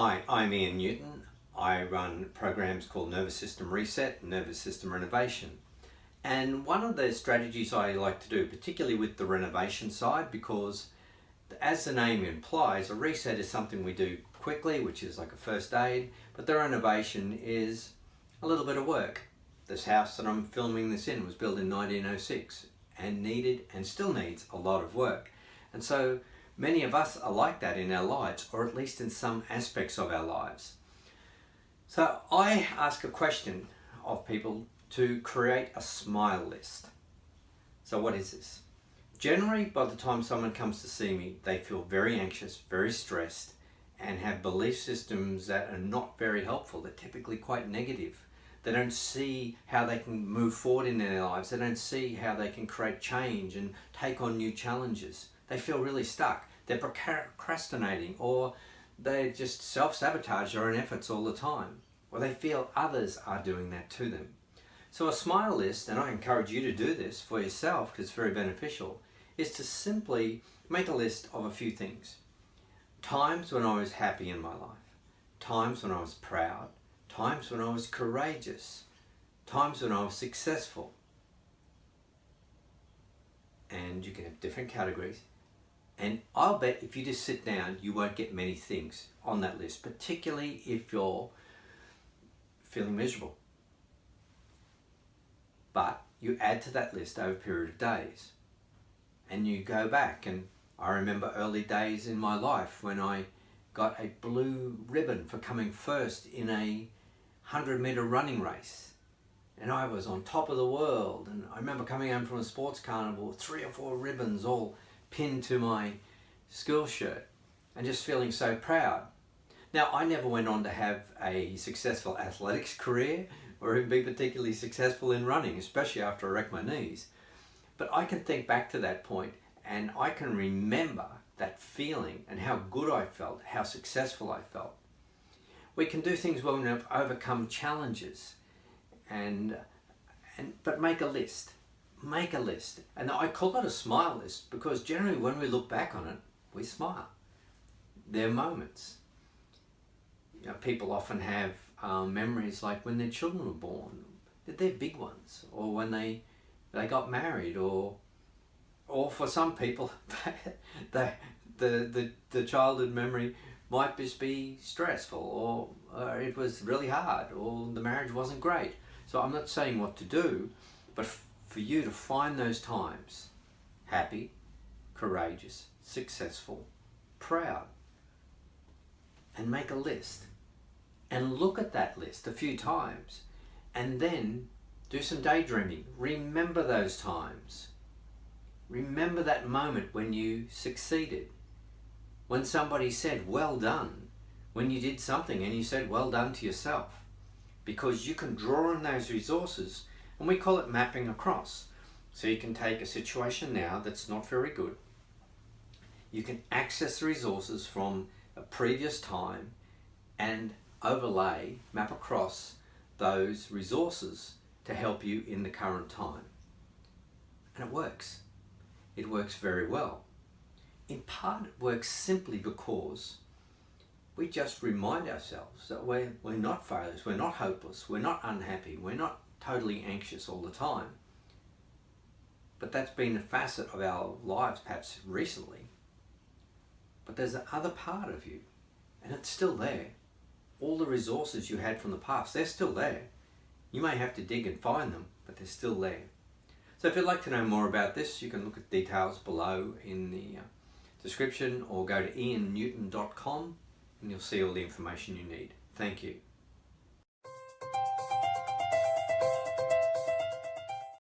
Hi, I'm Ian Newton. I run programs called Nervous System Reset and Nervous System Renovation. And one of the strategies I like to do, particularly with the renovation side, because as the name implies, a reset is something we do quickly, which is like a first aid, but the renovation is a little bit of work. This house that I'm filming this in was built in 1906 and needed and still needs a lot of work. And so many of us are like that in our lives, or at least in some aspects of our lives. So I ask a question of people to create a smile list. So what is this? Generally, by the time someone comes to see me, they feel very anxious, very stressed, and have belief systems that are not very helpful. They're typically quite negative. They don't see how they can move forward in their lives. They don't see how they can create change and take on new challenges. They feel really stuck. They're procrastinating, or they just self-sabotage their own efforts all the time, or they feel others are doing that to them. So a smile list, and I encourage you to do this for yourself because it's very beneficial, is to simply make a list of a few things. Times when I was happy in my life, times when I was proud, times when I was courageous, times when I was successful. And you can have different categories. And I'll bet if you just sit down, you won't get many things on that list, particularly if you're feeling miserable. But you add to that list over a period of days. And you go back, and I remember early days in my life when I got a blue ribbon for coming first in a 100-meter running race. And I was on top of the world. And I remember coming home from a sports carnival with 3 or 4 ribbons all pinned to my school shirt and just feeling so proud. Now, I never went on to have a successful athletics career or even be particularly successful in running, especially after I wrecked my knees. But I can think back to that point and I can remember that feeling and how good I felt, how successful I felt. We can do things when we've overcome challenges but make a list. Make a list. And I call it a smile list because generally when we look back on it, we smile. They're moments. People often have memories like when their children were born. They're big ones. Or when they got married, or for some people, the childhood memory might just be stressful, or it was really hard, or the marriage wasn't great. So I'm not saying what to do, but for you to find those times, happy, courageous, successful, proud, and make a list. And look at that list a few times, and then do some daydreaming. Remember those times. Remember that moment when you succeeded. When somebody said, well done. When you did something and you said, well done to yourself. Because you can draw on those resources, and we call it mapping across. So you can take a situation now that's not very good. You can access the resources from a previous time and overlay, map across those resources to help you in the current time. And it works. It works very well. In part, it works simply because we just remind ourselves that we're not failures, we're not hopeless, we're not unhappy, we're not totally anxious all the time. But that's been a facet of our lives perhaps recently. But there's the other part of you, and it's still there. All the resources you had from the past, they're still there. You may have to dig and find them, but they're still there. So if you'd like to know more about this, you can look at details below in the description, or go to iannewton.com and you'll see all the information you need. Thank you.